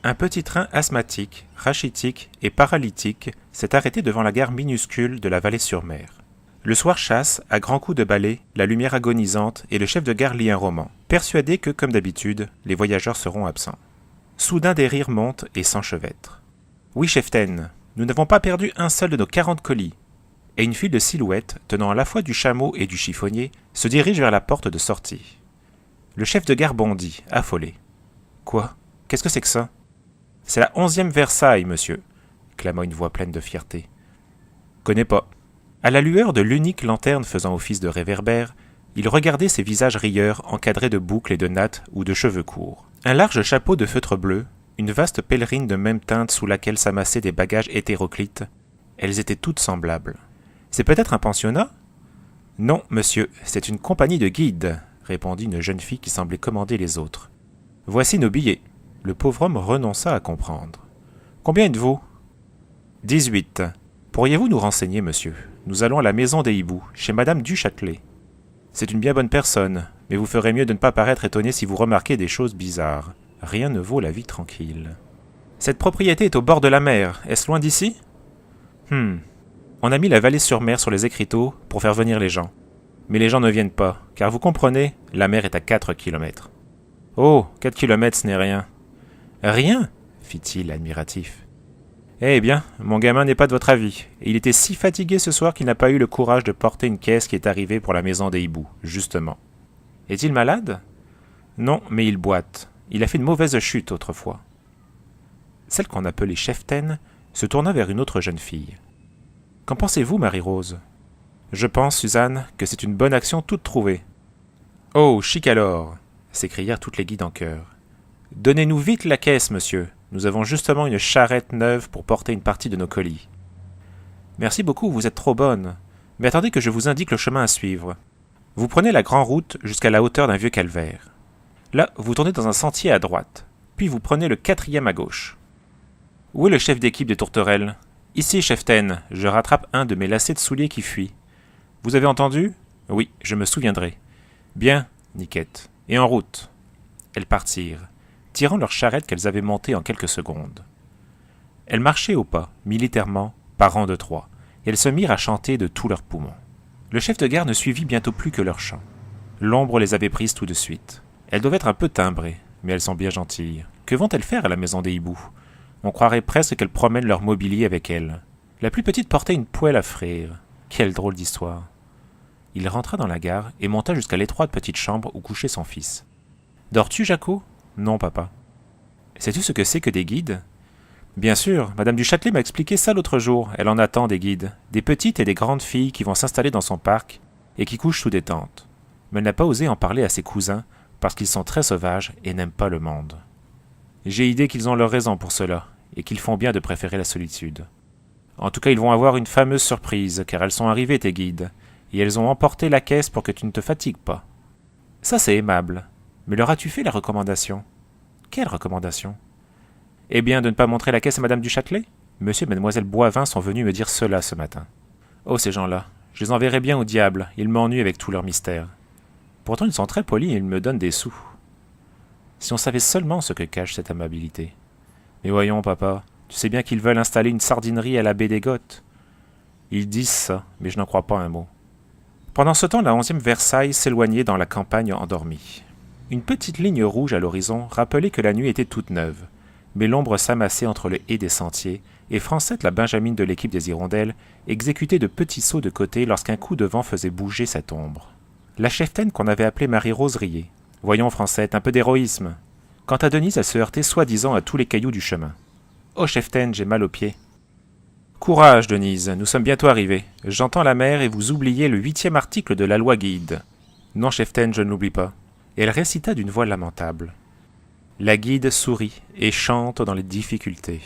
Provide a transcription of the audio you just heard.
Un petit train asthmatique, rachitique et paralytique s'est arrêté devant la gare minuscule de la Vallée-sur-Mer. Le soir chasse, à grands coups de balai, la lumière agonisante et le chef de gare lit un roman, persuadé que, comme d'habitude, les voyageurs seront absents. Soudain des rires montent et s'enchevêtrent. « Oui, cheftaine, nous n'avons pas perdu un seul de nos 40 colis. » Et une file de silhouettes, tenant à la fois du chameau et du chiffonnier, se dirige vers la porte de sortie. Le chef de gare bondit, affolé. « Quoi? Qu'est-ce que c'est que ça ?»« C'est la 11e Versailles, monsieur, » clama une voix pleine de fierté. « Connais pas. » À la lueur de l'unique lanterne faisant office de réverbère, il regardait ces visages rieurs encadrés de boucles et de nattes ou de cheveux courts. Un large chapeau de feutre bleu, une vaste pèlerine de même teinte sous laquelle s'amassaient des bagages hétéroclites, elles étaient toutes semblables. « C'est peut-être un pensionnat ?»« Non, monsieur, c'est une compagnie de guides, » répondit une jeune fille qui semblait commander les autres. « Voici nos billets. » Le pauvre homme renonça à comprendre. « Combien êtes-vous ?»« 18. Pourriez-vous nous renseigner, monsieur ? Nous allons à la maison des hiboux, chez madame Duchâtelet. C'est une bien bonne personne, mais vous ferez mieux de ne pas paraître étonné si vous remarquez des choses bizarres. Rien ne vaut la vie tranquille. Cette propriété est au bord de la mer. Est-ce loin d'ici ? On a mis la Vallée-sur-Mer sur les écriteaux pour faire venir les gens. Mais les gens ne viennent pas, car vous comprenez, la mer est à 4 kilomètres. Oh, 4 kilomètres, ce n'est rien. Rien ? Fit-il admiratif. Eh bien, mon gamin n'est pas de votre avis, et il était si fatigué ce soir qu'il n'a pas eu le courage de porter une caisse qui est arrivée pour la maison des hiboux, justement. Est-il malade ? Non, mais il boite. Il a fait une mauvaise chute autrefois. Celle qu'on appelait cheftaine se tourna vers une autre jeune fille. Qu'en pensez-vous, Marie-Rose ? Je pense, Suzanne, que c'est une bonne action toute trouvée. Oh, chic alors ! S'écrièrent toutes les guides en chœur. Donnez-nous vite la caisse, monsieur. Nous avons justement une charrette neuve pour porter une partie de nos colis. Merci beaucoup, vous êtes trop bonne. Mais attendez que je vous indique le chemin à suivre. Vous prenez la grande route jusqu'à la hauteur d'un vieux calvaire. Là, vous tournez dans un sentier à droite. Puis vous prenez le 4e à gauche. Où est le chef d'équipe des tourterelles ? Ici, cheftaine, je rattrape un de mes lacets de souliers qui fuit. Vous avez entendu ? Oui, je me souviendrai. Bien, Niquette. Et en route. Elles partirent, tirant leur charrette qu'elles avaient montée en quelques secondes. Elles marchaient au pas, militairement, par rang de 3, et elles se mirent à chanter de tous leurs poumons. Le chef de gare ne suivit bientôt plus que leur chant. L'ombre les avait prises tout de suite. Elles doivent être un peu timbrées, mais elles sont bien gentilles. Que vont-elles faire à la maison des hiboux ? On croirait presque qu'elles promènent leur mobilier avec elles. La plus petite portait une poêle à frire. Quelle drôle d'histoire. Il rentra dans la gare et monta jusqu'à l'étroite petite chambre où couchait son fils. « Dors-tu, Jaco ?»« Non, papa. »« Sais-tu ce que c'est que des guides ?»« Bien sûr, madame Duchâtelet m'a expliqué ça l'autre jour. Elle en attend des guides, des petites et des grandes filles qui vont s'installer dans son parc et qui couchent sous des tentes. Mais elle n'a pas osé en parler à ses cousins parce qu'ils sont très sauvages et n'aiment pas le monde. J'ai idée qu'ils ont leur raison pour cela et qu'ils font bien de préférer la solitude. En tout cas, ils vont avoir une fameuse surprise car elles sont arrivées, tes guides, et elles ont emporté la caisse pour que tu ne te fatigues pas. Ça, c'est aimable. Mais leur as-tu fait la recommandation ? Quelle recommandation ? Eh bien, de ne pas montrer la caisse à madame Duchâtelet ? Monsieur et mademoiselle Boivin sont venus me dire cela ce matin. Oh, ces gens-là, je les enverrai bien au diable, ils m'ennuient avec tous leurs mystères. Pourtant, ils sont très polis et ils me donnent des sous. Si on savait seulement ce que cache cette amabilité. Mais voyons, papa, tu sais bien qu'ils veulent installer une sardinerie à la baie des Goths. Ils disent ça, mais je n'en crois pas un mot. Pendant ce temps, la 11e Versailles s'éloignait dans la campagne endormie. Une petite ligne rouge à l'horizon rappelait que la nuit était toute neuve, mais l'ombre s'amassait entre le haies des sentiers, et Francette, la benjamine de l'équipe des hirondelles, exécutait de petits sauts de côté lorsqu'un coup de vent faisait bouger cette ombre. La cheftaine qu'on avait appelée Marie-Rose riait. « Voyons, Francette, un peu d'héroïsme. » Quant à Denise, elle se heurtait soi-disant à tous les cailloux du chemin. « Oh, cheftaine, j'ai mal aux pieds. »« Courage, Denise, nous sommes bientôt arrivés. J'entends la mer et vous oubliez le 8e article de la loi guide. »« Non, cheftaine, je ne l'oublie pas. » Et elle récita d'une voix lamentable. La guide sourit et chante dans les difficultés.